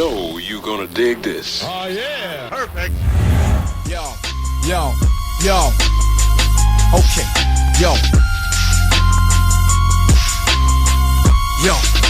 know you're gonna dig this. Oh, yeah. Perfect. Yo. Okay. Yo.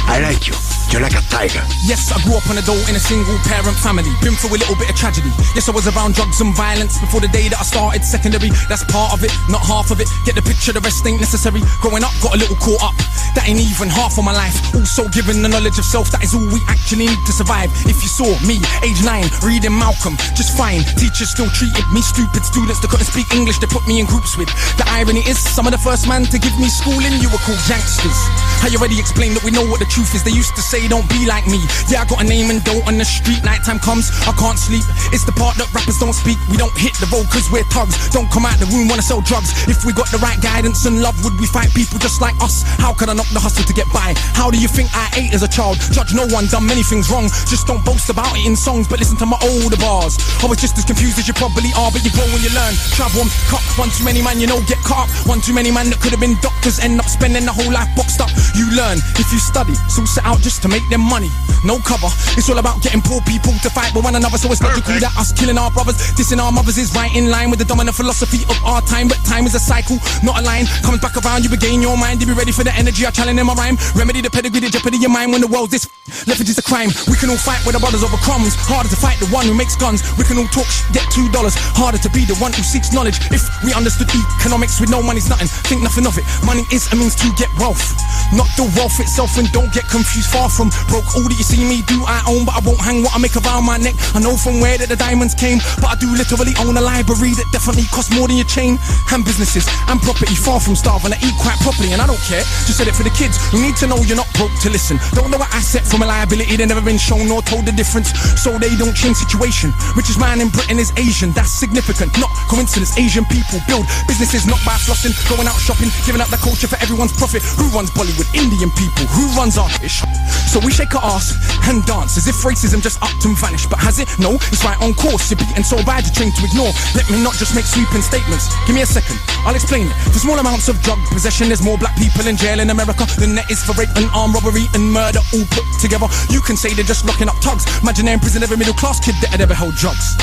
I like you. You're like a tiger. Yes, I grew up on a dole in a single parent family. Been through a little bit of tragedy. Yes, I was around drugs and violence before the day that I started secondary. That's part of it, not half of it. Get the picture, the rest ain't necessary. Growing up, got a little caught up. That ain't even half of my life. Also given the knowledge of self, that is all we actually need to survive. If you saw me, age 9, reading Malcolm, just fine. Teachers still treated me stupid. Students that couldn't speak English, they put me in groups with. The irony is, some of the first man to give me schooling, you were called gangsters. I already explained that we know what the truth is. They used to say, don't be like me. Yeah, I got a name and dough on the street. Nighttime comes, I can't sleep. It's the part that rappers don't speak. We don't hit the road cause we're thugs. Don't come out the room, wanna sell drugs. If we got the right guidance and love, would we fight people just like us? How could I knock the hustle to get by? How do you think I ate as a child? Judge no one, done many things wrong. Just don't boast about it in songs, but listen to my older bars. I was just as confused as you probably are, but you grow when you learn. Travel and cut, one too many man, you know, get caught up. One too many man that could have been doctors, end up spending the whole life boxed up. You learn if you study, so set out just to make them money. No cover, it's all about getting poor people to fight with one another. So it's logical that us killing our brothers, dissing our mothers is right in line with the dominant philosophy of our time. But time is a cycle, not a line. Comes back around, you regain your mind. You be ready for the energy I challenge in my rhyme. Remedy the pedigree, the jeopardy your mind when the world's this leverage is a crime. We can all fight with our brothers over crumbs. Harder to fight the one who makes guns. We can all talk get $2. Harder to be the one who seeks knowledge. If we understood economics with no money's nothing, think nothing of it. Money is a means to get wealth, not the wealth itself. And don't get confused, far from broke. All that you see me do I own, but I won't hang what I make around my neck. I know from where that the diamonds came, but I do literally own a library that definitely costs more than your chain. And businesses and property, far from starving. I eat quite properly and I don't care, just said it for the kids who need to know you're not broke to listen. Don't know an asset from a liability, they've never been shown nor told the difference, so they don't change situation. Richest man in Britain is Asian, that's significant, not coincidence. Asian people build businesses not by flossing, going out shopping, giving up the culture for everyone's profit. Who runs Bollywood? Indian people. Who runs our ish? So we shake our ass and dance as if racism just upped and vanished. But has it? No, it's right on course. You're beaten so bad you're trained to ignore. Let me not just make sweeping statements. Give me a second, I'll explain it. For small amounts of drug possession, there's more black people in jail in America than there is for rape and armed robbery and murder all put together. You can say they're just locking up thugs. Imagine they're in prison, every middle class kid that had ever held drugs.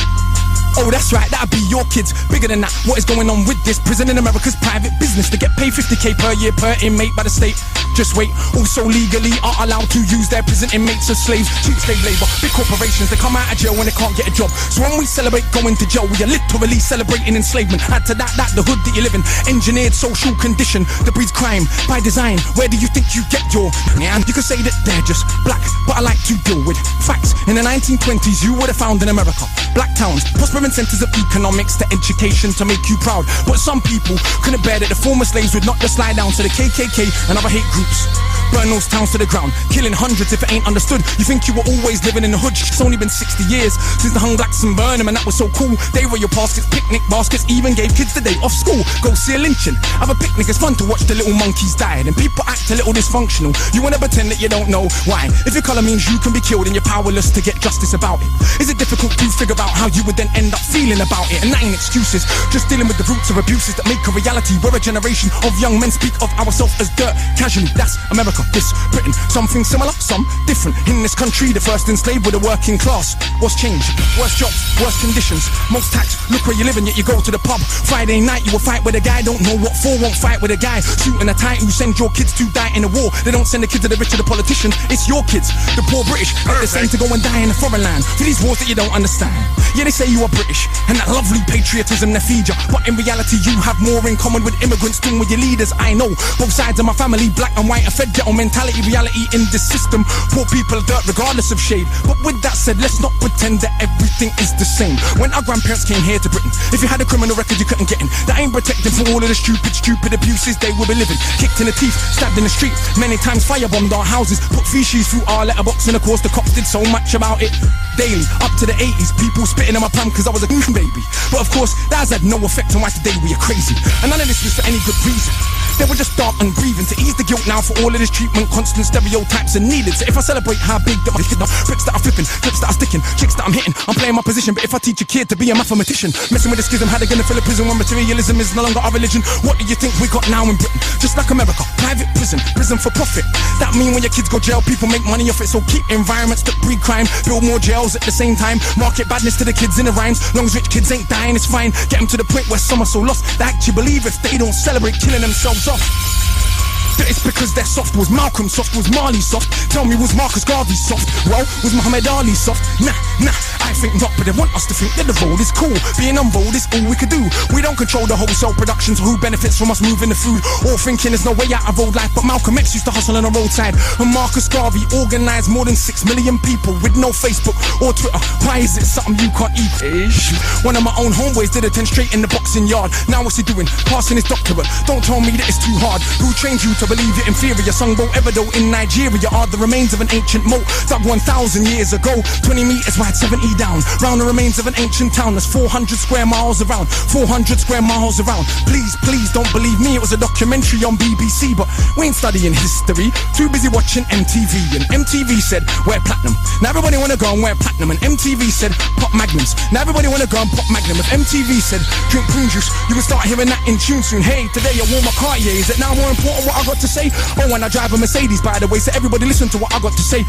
Oh, that's right, that'd be your kids. Bigger than that, what is going on with this? Prison in America's private business. They get paid 50k per year per inmate by the state. Just wait, also legally are allowed to use their prison inmates as slaves. Cheap slave labor, big corporations, they come out of jail when they can't get a job. So when we celebrate going to jail, we are literally celebrating enslavement. Add to that, the hood that you live in, engineered social condition that breeds crime by design. Where do you think you get your and you can say that they're just black, but I like to deal with facts. In the 1920s, you would have found in America black towns, prospering centers of economics to education to make you proud. But some people couldn't bear that the former slaves would not just slide down to the KKK and other hate groups. Burn those towns to the ground, killing hundreds if it ain't understood. You think you were always living in the hood? It's only been 60 years since they hung blacks and burned them, and that was so cool. They were your baskets, picnic baskets, even gave kids the day off school. Go see a lynching, have a picnic, it's fun to watch the little monkeys die. And people act a little dysfunctional, you wanna pretend that you don't know why. If your colour means you can be killed and you're powerless to get justice about it, is it difficult to figure out how you would then end up feeling about it? And that ain't excuses, just dealing with the roots of abuses that make a reality. We're a generation of young men speak of ourselves as dirt casually. That's America, this Britain, something similar, some different. In this country, the first enslaved were the working class. What's changed? Worse jobs, worse conditions, most tax. Look where you live and yet you go to the pub. Friday night you will fight with a guy, don't know what for, won't fight with a guy. Suit and a tie who send your kids to die in a war. They don't send the kids to the rich or the politicians, it's your kids, the poor British. They're the same to go and die in a foreign land for these wars that you don't understand. Yeah, they say you are British and that lovely patriotism they feed you, but in reality you have more in common with immigrants than with your leaders. I know both sides of my family, black and white, are fed ghetto mentality, reality in this system. Poor people are dirt regardless of shade. But with that said, let's not pretend that everything is the same. When our grandparents came here to Britain, if you had a criminal record you couldn't get in. That ain't protecting from all of the stupid abuses they will be living. Kicked in the teeth, stabbed in the street, many times firebombed our houses, put feces through our letterbox, and of course the cops did so much about it daily. Up to the 80s, people spitting in my palm cause I was a baby. But of course, that has had no effect on why today we are crazy. And none of this was for any good reason. They were just dark and breathing to ease the guilt now for all of this treatment, constant stereotypes are needed. So if I celebrate how big that my bricks that are flipping, clips that are sticking, chicks that I'm hitting, I'm playing my position. But if I teach a kid to be a mathematician, messing with the schism, how they gonna fill a prison when materialism is no longer our religion? What do you think we got now in Britain? Just like America, private prison for profit. That mean when your kids go jail, people make money off it. So keep environments that breed crime, build more jails at the same time. Market badness to the kids in the rhymes. Long as rich kids ain't dying, it's fine. Get them to the point where some are so lost they actually believe if they don't celebrate killing themselves off. That it's because they're soft. Was Malcolm soft? Was Marley soft? Tell me, was Marcus Garvey soft? Well, was Muhammad Ali soft? Nah, I think not, but they want us to think that the road is cool. Being on road is all we could do. We don't control the wholesale production, so who benefits from us moving the food? All thinking there's no way out of old life, but Malcolm X used to hustle on the roadside. And Marcus Garvey organised more than 6 million people with no Facebook or Twitter. Why is it something you can't eat? One of my own homeboys did a 10 straight in the boxing yard. Now what's he doing? Passing his doctorate. Don't tell me that it's too hard. Who trained you to believe you're inferior? Songbo Ebedo in Nigeria are the remains of an ancient moat dug 1,000 years ago, 20 meters wide, 70 down. Round the remains of an ancient town that's 400 square miles around. 400 square miles around. Please don't believe me, it was a documentary on BBC, but we ain't studying history. Too busy watching MTV, and MTV said wear platinum. Now everybody wanna go and wear platinum, and MTV said pop magnums. Now everybody wanna go and pop magnum. If MTV said drink prune juice, you can start hearing that in tune soon. Hey, today I wore my Cartier. Is it now more important what I got to say? Oh, and I drive a Mercedes, by the way, so everybody listen to what I got to say.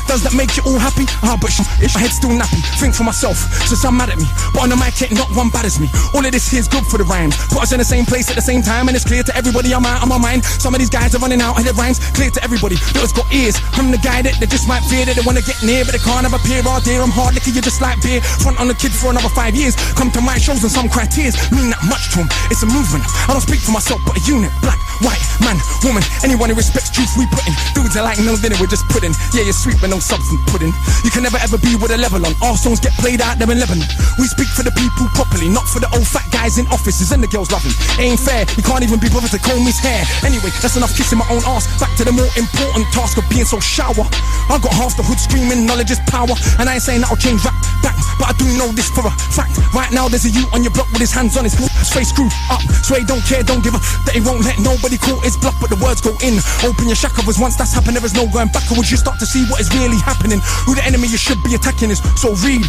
Does that make you all happy? But my head's still nappy. Think for myself, so some mad at me, but on the mic ain't not one bad as me. All of this here's good for the rhymes. Put us in the same place at the same time, and it's clear to everybody I'm out of my mind. Some of these guys are running out of their rhymes. Clear to everybody that has got ears. I'm the guy that they just might fear, that they wanna get near, but they can't have a peer. Oh dear, I'm hard liquor, you just like beer. Front on the kid for another 5 years. Come to my shows and some cry tears. Mean that much to them, it's a movement. I don't speak for myself, but a unit. Black, white, man, woman, anyone who respects truth we put in. Dudes are like no dinner, we're just pudding. Yeah, you're sweet but no substance pudding. You can never ever be with a level on. Our songs get played out there in Lebanon. We speak for the people properly, not for the old fat guys in offices and the girls loving. Ain't fair, you can't even be bothered to comb his hair. Anyway, that's enough kissing my own ass. Back to the more important task of being so shower. I got half the hood screaming knowledge is power, and I ain't saying that'll change rap back, but I do know this for a fact. Right now there's a youth on your block with his hands on his face screwed up, so he don't care, don't give a that he won't let nobody call his bluff, but the words go in. Open your shack covers, once that's happened there is no going backwards. You start to see what is really happening, who the enemy you should be attacking is. So read,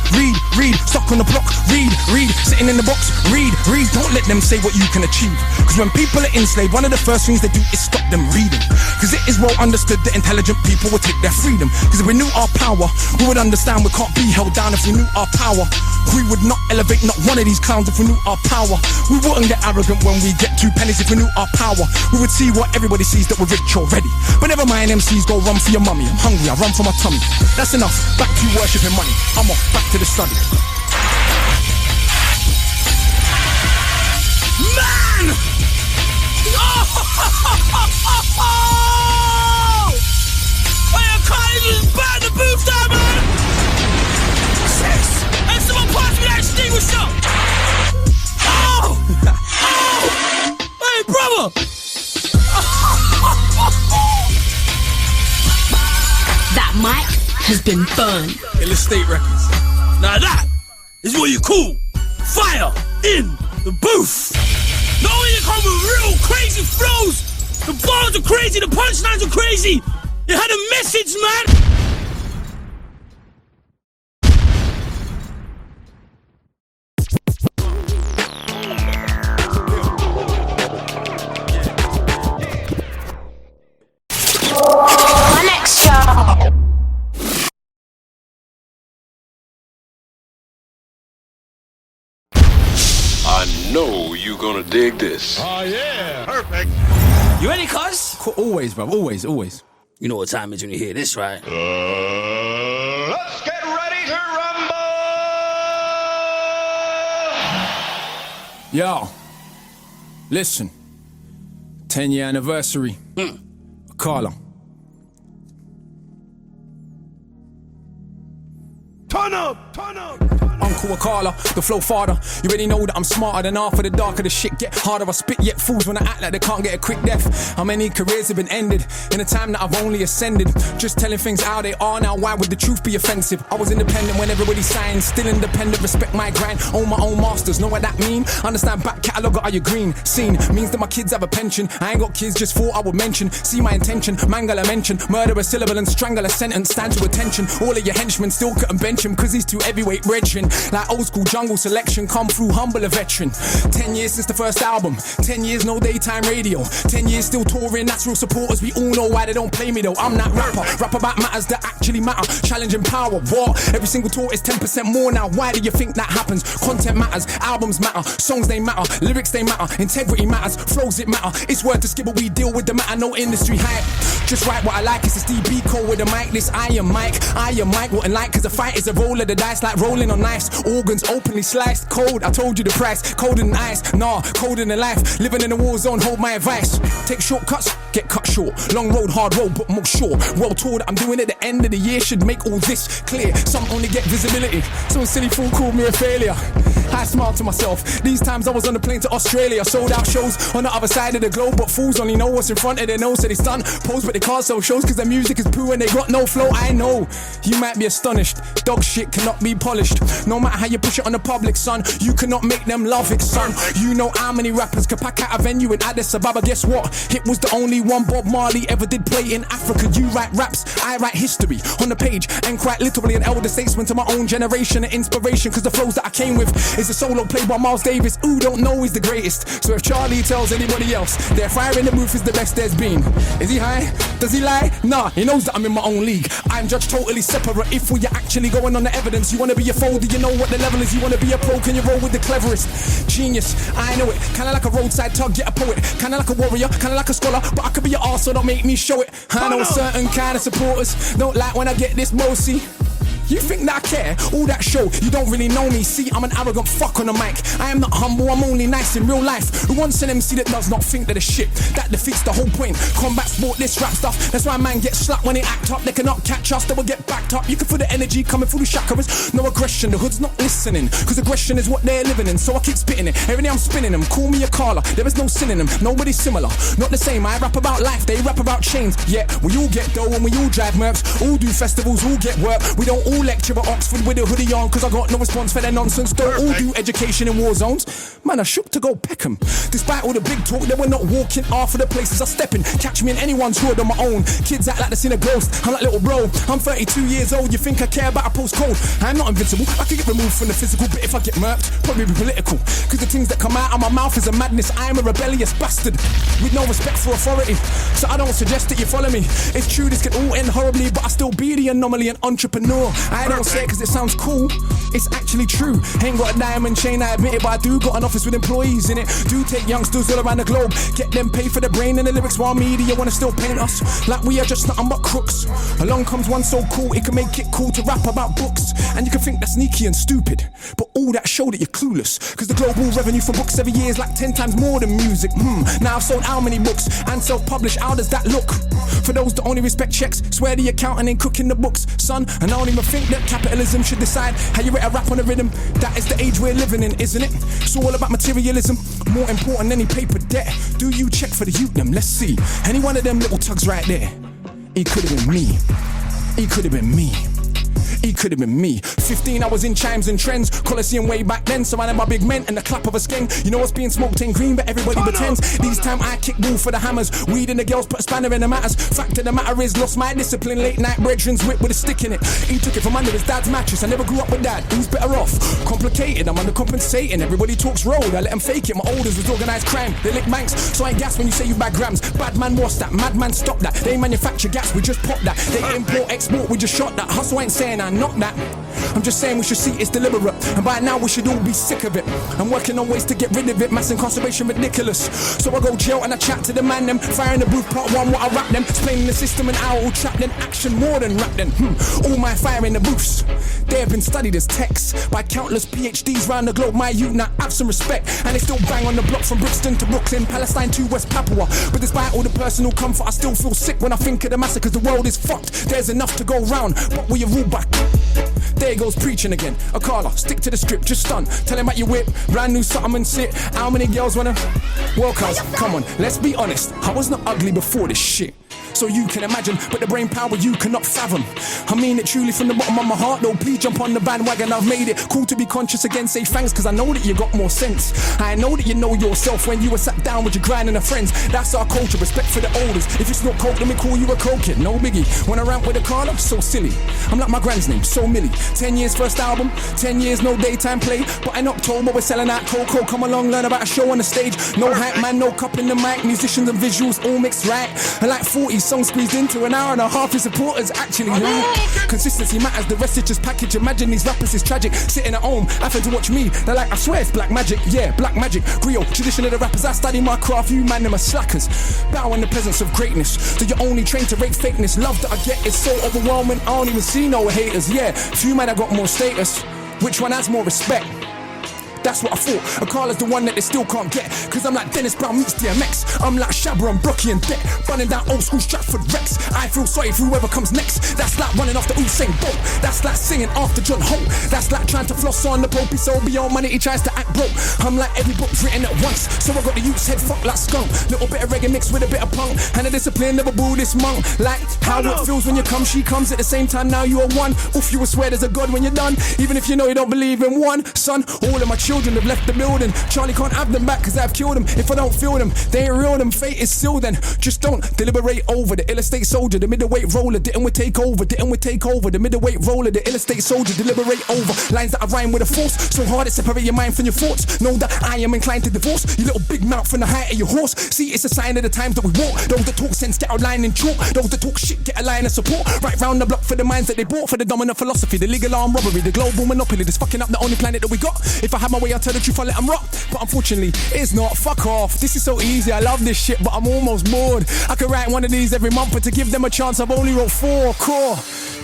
stuck on the block, read, sitting in the box, read, don't let them say what you can achieve, cause when people are enslaved, one of the first things they do is stop them reading, cause it is well understood that intelligent people will take their freedom, cause if we knew our power, we would understand we can't be held down. If we knew our power, we would not elevate not one of these clowns. If we knew our power, we wouldn't get arrogant when we get 2 pennies. If we knew our power, we would see what everybody sees, that we're rich already. But never mind, MCs go run for your mummy. I'm hungry, I run for my tummy. That's enough, back to worshipping money. I'm off, back to the study. Man! I can't even burn the booth down, man! And someone pass me that extinguisher! Hey, brother! That mic has been burned. Illustrate Records. Now that is what you call fire in the booth. Not only you come with real crazy flows, the bars are crazy, the punchlines are crazy. You had a message, man. I know you gonna dig this. Oh, yeah. Perfect. You ready, cuz? Always, bro, always. You know what time it is when you hear this, right? Let's get ready to rumble. Yo, listen. 10-year anniversary. Carla. Turn up. uncle or Carla, the flow farther. You already know that I'm smarter than half of the darker the shit get harder. I spit yet fools when I act like they can't get a quick death. How many careers have been ended in a time that I've only ascended? Just telling things how they are now, why would the truth be offensive? I was independent when everybody signed, still independent, respect my grind, own my own masters, know what that mean? Understand back catalogue, are you green? Scene means that my kids have a pension. I ain't got kids, just thought I would mention. See my intention, mangle a mention, murder a syllable and strangle a sentence. Stand to attention, all of your henchmen still couldn't bench him, cause he's too heavyweight brethren. Like old school jungle selection, come through humble a veteran. 10 years since the first album, 10 years no daytime radio, 10 years still touring, that's real supporters. We all know why they don't play me though. I'm that rapper, rap about matters that actually matter, challenging power. What? Every single tour is 10% more now. Why do you think that happens? Content matters, albums matter, songs they matter, lyrics they matter, integrity matters, flows it matter. It's worth the skip, but we deal with the matter, no industry hype. Just write what I like, it's a DB code with a mic. This I am Mike, wouldn't like, cause a fight is a roll of the dice, like rolling on ice. Organs openly sliced, cold, I told you the price. Colder than ice, nah, colder than life. Living in a war zone, hold my advice. Take shortcuts, get cut short. Long road, hard road, but more sure. World tour that I'm doing at the end of the year should make all this clear. Some only get visibility, some silly fool called me a failure. I smiled to myself, these times I was on the plane to Australia. Sold out shows on the other side of the globe, but fools only know what's in front of their nose. So they stun, pose, but they can't sell shows cause their music is poo and they got no flow. I know, you might be astonished, dog shit cannot be polished. No matter how you push it on the public, son, you cannot make them love it, son. You know how many rappers could pack out a venue in Addis Ababa. Guess what? It was the only one Bob Marley ever did play in Africa. You write raps, I write history on the page, and quite literally an elder statesman to my own generation. An inspiration cause the flows that I came with is a solo played by Miles Davis. Ooh, don't know he's the greatest. So if Charlie tells anybody else their fire in the booth is the best there's been, is he high? Does he lie? Nah, he knows that I'm in my own league. I'm judged totally separate. If we're actually going on the evidence, you wanna be a foe, do you know what the level is? You wanna be a pro, can you roll with the cleverest? Genius, I know it. Kinda like a roadside tug, get a poet. Kinda like a warrior, kinda like a scholar, but I could be your arse, so don't make me show it. I know certain kind of supporters don't like when I get this bossy. You think that I care? All that show, you don't really know me. See, I'm an arrogant fuck on the mic. I am not humble, I'm only nice in real life. Who wants an MC that does not think that a shit? That defeats the whole point. Combat sport, this rap stuff. That's why man gets slapped when they act up. They cannot catch us, they will get backed up. You can feel the energy coming through the chakras. No aggression, the hood's not listening, cause aggression is what they're living in. So I keep spitting it, every day I'm spinning them. Call me a Carla, there is no synonym. Nobody's similar, not the same. I rap about life, they rap about chains. Yeah, we all get dough and we all drive mercs. All do festivals, all get work. We don't all lecture at Oxford with a hoodie on, cause I got no response for their nonsense. Don't all do education in war zones. Man, I shook to go Peckham. Despite all the big talk, they were not walking half of the places I step in. Catch me in anyone's hood on my own. Kids act like they've seen a ghost. I'm like, little bro, I'm 32 years old. You think I care about a postcode? I'm not invincible, I could get removed from the physical, but if I get murked, probably be political. Cause the things that come out of my mouth is a madness. I am a rebellious bastard with no respect for authority. So I don't suggest that you follow me. It's true, this could all end horribly, but I still be the anomaly, an entrepreneur. I don't say it cause it sounds cool, it's actually true. Ain't got a diamond chain, I admit it, but I do got an office with employees in it. Do take youngsters all around the globe, get them paid for the brain and the lyrics, while media wanna still paint us like we are just nothing but crooks. Along comes one so cool, it can make it cool to rap about books. And you can think that's sneaky and stupid, but all that show that you're clueless. Cause the global revenue for books every year is like 10 times more than music. Now I've sold how many books and self-published, how does that look? For those that only respect checks, swear the accountant ain't cooking the books. Son, and I don't even think that capitalism should decide how you rate a rap on a rhythm. That is the age we're living in, isn't it? It's all about materialism, more important than any paper debt. Do you check for the youth them? Let's see. Any one of them little tugs right there, it could have been me. It could have been me. It could have been me. 15, I was in chimes and trends, Coliseum way back then, surrounded by big men and the clap of a skeng. You know what's being smoked ain't green, but everybody pretends. These time I kick ball for the hammers, weed and the girls put a spanner in the matters. Fact of the matter is, lost my discipline, late night brethren's whip with a stick in it. He took it from under his dad's mattress, I never grew up with dad, who's better off? Complicated, I'm undercompensating, everybody talks road, I let them fake it. My olders was organised crime, they lick banks, so I ain't gas when you say you bag grams. Bad man, what's that? Madman, stop that. They manufacture gas, we just pop that. They import, export, we just shot that. Hustle ain't saying I not that. I'm just saying we should see it's deliberate, and by now we should all be sick of it. I'm working on ways to get rid of it, mass incarceration ridiculous. So I go jail and I chat to the man them, fire in the booth part one what I rap them, explaining the system and how all trap then, action more than rap then. All my fire in the booths, they have been studied as texts by countless PhDs round the globe. My youth now have some respect, and they still bang on the block from Brixton to Brooklyn, Palestine to West Papua. But despite all the personal comfort, I still feel sick when I think of the massacres. The world is fucked, there's enough to go round, but we are ruled back. There goes preaching again. Akala, stick to the script, just stun. Tell him about your whip, brand new something and sit. How many girls wanna? Well, cuz, come on, let's be honest. I was not ugly before this shit. So you can imagine, but the brain power you cannot fathom. I mean it truly from the bottom of my heart, though. Please jump on the bandwagon, I've made it. Cool to be conscious again, say thanks, cause I know that you got more sense. I know that you know yourself when you were sat down with your grind and your friends. That's our culture, respect for the elders. If it's not coke, let me call you a coke kid, no biggie. When I rant with a car, I'm so silly. I'm like my grand's name, so Millie. 10 years first album, 10 years no daytime play. But in October we're selling out cocoa. Come along, learn about a show on the stage. No hype man, no cup in the mic. Musicians and visuals all mixed right. And like 40 songs squeezed into an hour and a half. His supporters actually right. Consistency matters, the rest is just package. Imagine these rappers is tragic. Sitting at home, having to watch me. They're like, I swear it's black magic. Yeah, black magic. Griot, tradition of the rappers. I study my craft, you man them are slackers. Bow in the presence of greatness. So you're only trained to rate fakeness. Love that I get is so overwhelming, I don't even see no haters. Yeah, few men have got more status. Which one has more respect? That's what I thought. Akala's the one that they still can't get. Cause I'm like Dennis Brown meets DMX. I'm like Shabba and Brocky and Deck. Running down old school Stratford Rex. I feel sorry for whoever comes next. That's like running off the Usain Bolt. That's like singing after John Holt. That's like trying to floss on the Pope. He's so beyond money, he tries to act broke. I'm like every book's written at once. So I got the youth's head fucked like skunk. Little bit of reggae mixed with a bit of punk. And a discipline of a Buddhist monk. Like how it feels when you come, she comes at the same time. Now you are one. Oof, you will swear there's a God when you're done. Even if you know you don't believe in one. Son, all of my children have left the building. Charlie can't have them back cause I've killed them. If I don't feel them, they ain't real, them fate is sealed then. Just don't deliberate over the ill estate soldier, the middleweight roller, didn't we take over, didn't we take over, the middleweight roller, the ill estate soldier, deliberate over. Lines that I rhyme with a force, so hard it separate your mind from your thoughts. Know that I am inclined to divorce, you little big mouth from the height of your horse. See, it's a sign of the times that we walk. Those that talk sense get a line in chalk. Those that talk shit get a line of support. Right round the block for the minds that they bought. For the dominant philosophy, the legal armed robbery, the global monopoly that's fucking up the only planet that we got. If I have my way, I'll tell the truth, I'll let them rock. But unfortunately, it's not. Fuck off. This is so easy. I love this shit, but I'm almost bored. I could write one of these every month, but to give them a chance, I've only wrote 4 core.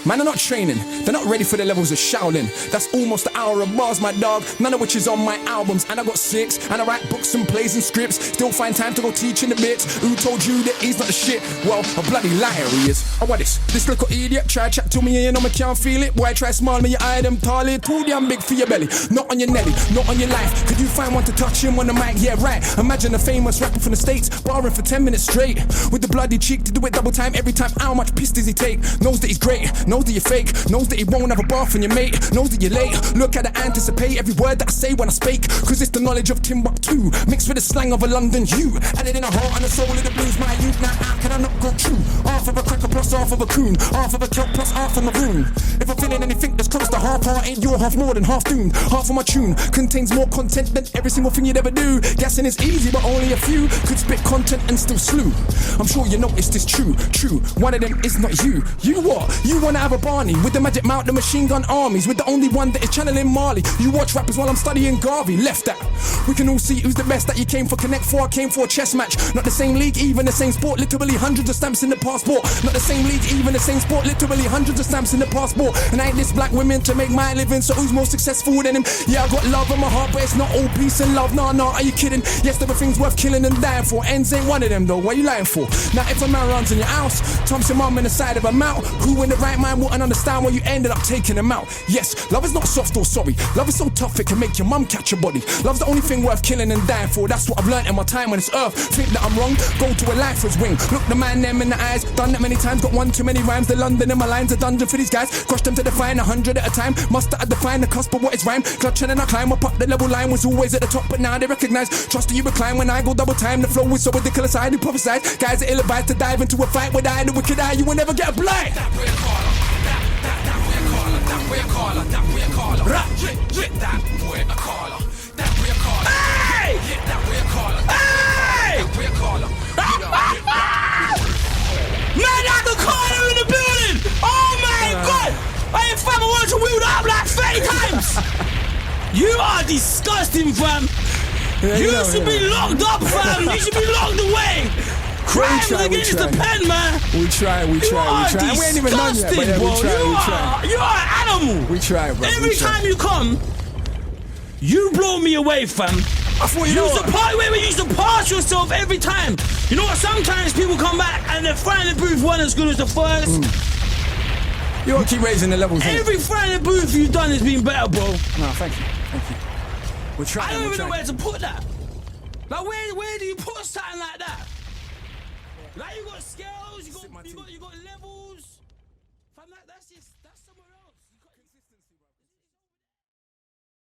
Man, they're not training. They're not ready for the levels of Shaolin. That's almost an hour of bars, my dog. None of which is on my albums. And I got 6. And I write books and plays and scripts. Still find time to go teaching the bits. Who told you that he's not the shit? Well, a bloody liar he is. Oh, what is? This little idiot try chat to me and you know me can't feel it. Boy, try smile me, your eye them tall. Too damn big for your belly. Not on your Nelly, not on your life. Could you find one to touch him on the mic? Yeah, right. Imagine a famous rapper from the States barring for 10 minutes straight. With the bloody cheek to do it double time every time. How much piss does he take? Knows that he's great. Knows that you're fake. Knows that he won't have a bath on your mate. Knows that you're late. Look at the anticipate every word that I say when I speak. Cause it's the knowledge of Timbuktu mixed with the slang of a London Jew. Added in a heart and a soul of the blues. My youth, now how can I not go true? Half of a cracker plus half of a coon. Half of a kelp plus half of a maroon. If I'm feeling anything that's close to half-hearted, you're half more than half doomed. Half of my tune contains more content than every single thing you'd ever do. Guessing is easy, but only a few could spit content and still slew. I'm sure you noticed this true. One of them is not you. You what? You wanna have a Barney with the magic mount, the machine gun armies, with the only one that is channeling Marley. You watch rappers while I'm studying Garvey. Left that. We can all see who's the best that you came for. Connect 4, I came for a chess match. Not the same league, even the same sport. Literally hundreds of stamps in the passport. Not the same league, even the same sport. Literally hundreds of stamps in the passport. And I ain't this black women to make my living. So who's more successful than him? Yeah, I got love in my heart, but it's not all peace and love. Nah, are you kidding? Yes, there were things worth killing and dying for. Ends ain't one of them though. What are you lying for? Now if a man runs in your house, Tom's your mum in the side of a mouth. Who in the right mind wouldn't understand why you ended up taking him out? Yes, love is not soft or sorry. Love is so tough it can make your mum catch your body. Love's the only thing worth killing and dying for. That's what I've learnt in my time on this earth. Think that I'm wrong? Go to a lifer's wing. Look the man them in the eyes. Done that many times. Got one too many rhymes. The London in my lines a dungeon for these guys. Crush them to define 100 at a time. Must have defined the cusp of what is rhyme. Clutching and I climb up the level line. Was always at the top, but now they recognize. Trust that you recline when I go double time. The flow is so ridiculous I do prophesize. Guys are ill-advised to dive into a fight with I the wicked eye. You will never get a blind. That way caller. That way caller. That way caller. That way caller. That way caller. That way caller. Hey! That way caller. Hey! That way caller. Man, I the caller in the building. Oh my God! I ain't fam. I want to wheel up like 30 times. You are disgusting, fam. Yeah, you should be locked up, fam. You should be locked away. Crimes against the pen, man. We try. We ain't even done yet, but yeah, we try. You are an animal. We try, bro. Every time you come, you blow me away, fam. I thought you used to pass yourself every time. You know what? Sometimes people come back and they find the booth one as good as the first. You won't keep raising the levels. innit? Every Friday booth you've done has been better, bro. No, thank you. We're trying. I don't we're even know trying. where to put that. Like, where do you put something like that? Like, you got scales, you got levels. Fam, that's just.